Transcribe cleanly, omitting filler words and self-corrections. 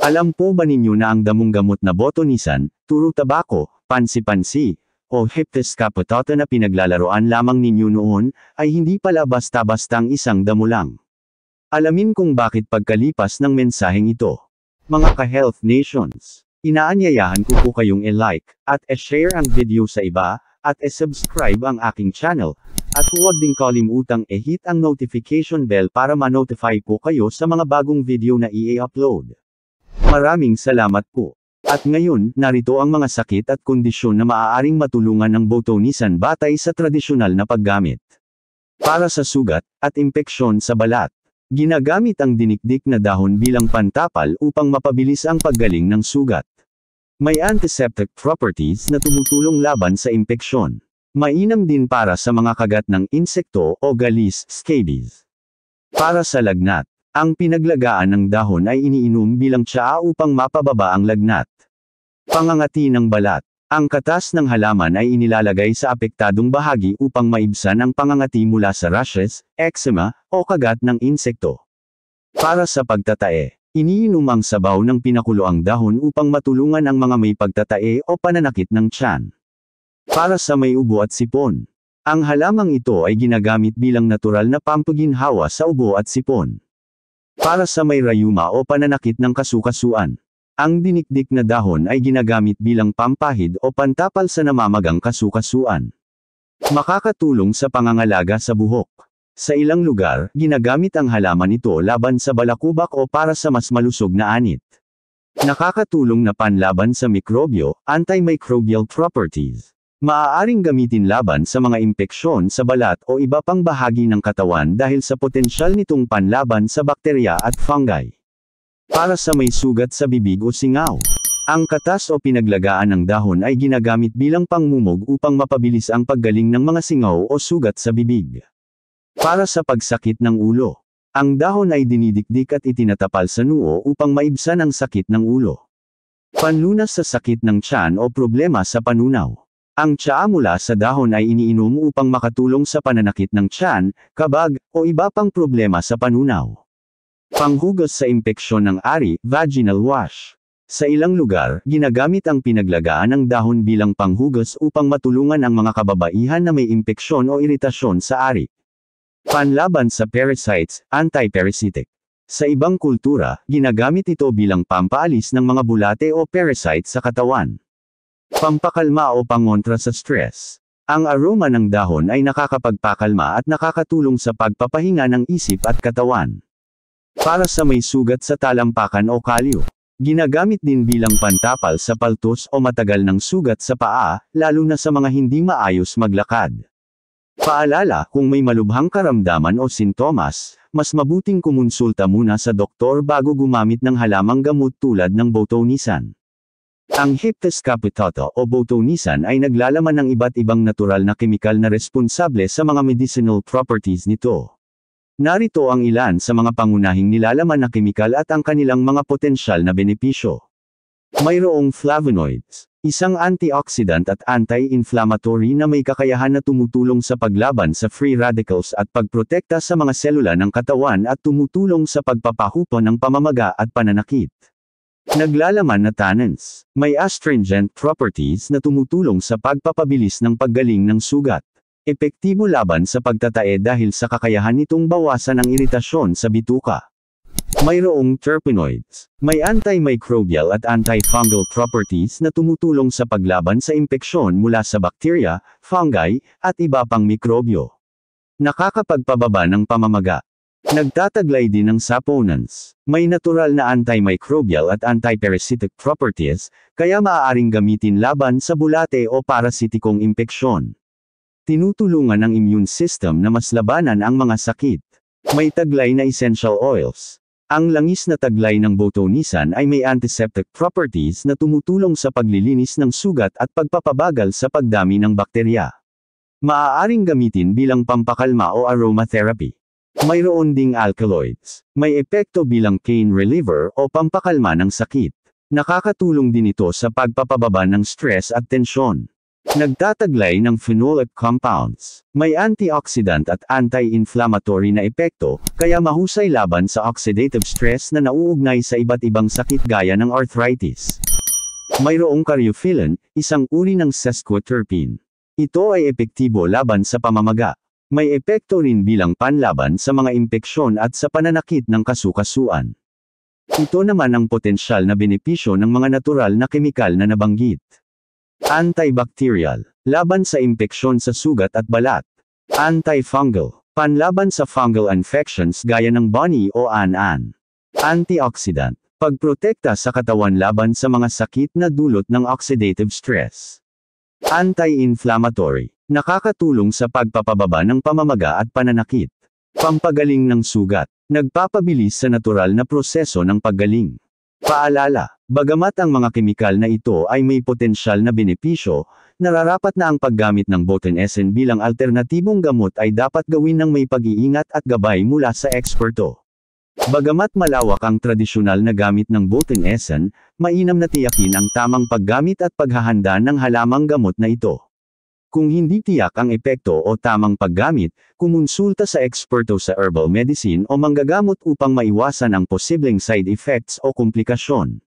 Alam po ba ninyo na ang damong gamot na botulisan, turo tabako, pansi-pansi, o Hyptis caputata na pinaglalaroan lamang ninyo noon, ay hindi pala basta-bastang isang damo lang? Alamin kung bakit pagkalipas ng mensaheng ito. Mga ka-Health Nations, inaanyayahan ko po kayong i-like, at i-share ang video sa iba, at i-subscribe ang aking channel, at huwag ding kalimutang i-hit ang notification bell para ma-notify po kayo sa mga bagong video na i-upload. Maraming salamat po. At ngayon, narito ang mga sakit at kondisyon na maaaring matulungan ng botulisan batay sa tradisyonal na paggamit. Para sa sugat, at impeksyon sa balat, ginagamit ang dinikdik na dahon bilang pantapal upang mapabilis ang paggaling ng sugat. May antiseptic properties na tumutulong laban sa impeksyon. Mainam din para sa mga kagat ng insekto o galis, scabies. Para sa lagnat, ang pinaglagaan ng dahon ay iniinom bilang tsaa upang mapababa ang lagnat. Pangangati ng balat. Ang katas ng halaman ay inilalagay sa apektadong bahagi upang maibsan ang pangangati mula sa rashes, eczema, o kagat ng insekto. Para sa pagtatae, iniinom ang sabaw ng pinakuloang dahon upang matulungan ang mga may pagtatae o pananakit ng tiyan. Para sa may ubo at sipon, ang halamang ito ay ginagamit bilang natural na pampaginhawa sa ubo at sipon. Para sa may rayuma o pananakit ng kasukasuan, ang dinikdik na dahon ay ginagamit bilang pampahid o pantapal sa namamagang kasukasuan. Makakatulong sa pangangalaga sa buhok. Sa ilang lugar, ginagamit ang halaman ito laban sa balakubak o para sa mas malusog na anit. Nakakatulong na panlaban sa mikrobyo, antimicrobial properties. Maaaring gamitin laban sa mga impeksyon sa balat o iba pang bahagi ng katawan dahil sa potensyal nitong panlaban sa bakterya at fungi. Para sa may sugat sa bibig o singaw, ang katas o pinaglagaan ng dahon ay ginagamit bilang pangmumog upang mapabilis ang paggaling ng mga singaw o sugat sa bibig. Para sa pagsakit ng ulo, ang dahon ay dinidikdik at itinatapal sa noo upang maibsan ang sakit ng ulo. Panlunas sa sakit ng tiyan o problema sa panunaw. Ang tsaa mula sa dahon ay iniinom upang makatulong sa pananakit ng tiyan, kabag, o iba pang problema sa panunaw. Panghugas sa impeksyon ng ari, vaginal wash. Sa ilang lugar, ginagamit ang pinaglagaan ng dahon bilang panghugas upang matulungan ang mga kababaihan na may impeksyon o iritasyon sa ari. Panlaban sa parasites, anti-parasitic. Sa ibang kultura, ginagamit ito bilang pampaalis ng mga bulate o parasite sa katawan. Pampakalma o pangontra sa stress. Ang aroma ng dahon ay nakakapagpakalma at nakakatulong sa pagpapahinga ng isip at katawan. Para sa may sugat sa talampakan o kalyo, ginagamit din bilang pantapal sa paltos o matagal ng sugat sa paa, lalo na sa mga hindi maayos maglakad. Paalala, kung may malubhang karamdaman o sintomas, mas mabuting kumonsulta muna sa doktor bago gumamit ng halamang gamot tulad ng botulisan. Ang Hyptis caputata o botulisan ay naglalaman ng iba't ibang natural na kemikal na responsable sa mga medicinal properties nito. Narito ang ilan sa mga pangunahing nilalaman na kemikal at ang kanilang mga potensyal na benepisyo. Mayroong flavonoids, isang antioxidant at anti-inflammatory na may kakayahan na tumutulong sa paglaban sa free radicals at pagprotekta sa mga selula ng katawan at tumutulong sa pagpapahupa ng pamamaga at pananakit. Naglalaman na tannins, may astringent properties na tumutulong sa pagpapabilis ng paggaling ng sugat. Epektibo laban sa pagtatae dahil sa kakayahan nitong bawasan ang iritasyon sa bituka. Mayroong terpenoids, may antimicrobial at antifungal properties na tumutulong sa paglaban sa impeksyon mula sa bakterya, fungi, at iba pang mikrobyo. Nakakapagpababa ng pamamaga. Nagtataglay din ng saponins. May natural na antimicrobial at antiparasitic properties, kaya maaaring gamitin laban sa bulate o parasitikong impeksyon. Tinutulungan ang immune system na mas labanan ang mga sakit. May taglay na essential oils. Ang langis na taglay ng botulisan ay may antiseptic properties na tumutulong sa paglilinis ng sugat at pagpapabagal sa pagdami ng bakterya. Maaaring gamitin bilang pampakalma o aromatherapy. Mayroon ding alkaloids. May epekto bilang pain reliever o pampakalma ng sakit. Nakakatulong din ito sa pagpapababa ng stress at tensyon. Nagtataglay ng phenolic compounds. May antioxidant at anti-inflammatory na epekto, kaya mahusay laban sa oxidative stress na nauugnay sa iba't ibang sakit gaya ng arthritis. Mayroong caryophyllene, isang uri ng sesquiterpene. Ito ay epektibo laban sa pamamaga. May epekto rin bilang panlaban sa mga impeksyon at sa pananakit ng kasukasuan. Ito naman ang potensyal na benepisyo ng mga natural na kemikal na nabanggit. Antibacterial, laban sa impeksyon sa sugat at balat. Antifungal, panlaban sa fungal infections gaya ng BONI o AN-AN. Antioxidant, pagprotekta sa katawan laban sa mga sakit na dulot ng oxidative stress. Anti-inflammatory, nakakatulong sa pagpapababa ng pamamaga at pananakit. Pampagaling ng sugat, nagpapabilis sa natural na proseso ng paggaling. Paalala, bagamat ang mga kemikal na ito ay may potensyal na benepisyo, nararapat na ang paggamit ng Botanesen bilang alternatibong gamot ay dapat gawin ng may pag-iingat at gabay mula sa eksperto. Bagamat malawak ang tradisyonal na gamit ng Botanesen, mainam na tiyakin ang tamang paggamit at paghahanda ng halamang gamot na ito. Kung hindi tiyak ang epekto o tamang paggamit, kumonsulta sa eksperto sa herbal medicine o manggagamot upang maiwasan ang posibleng side effects o komplikasyon.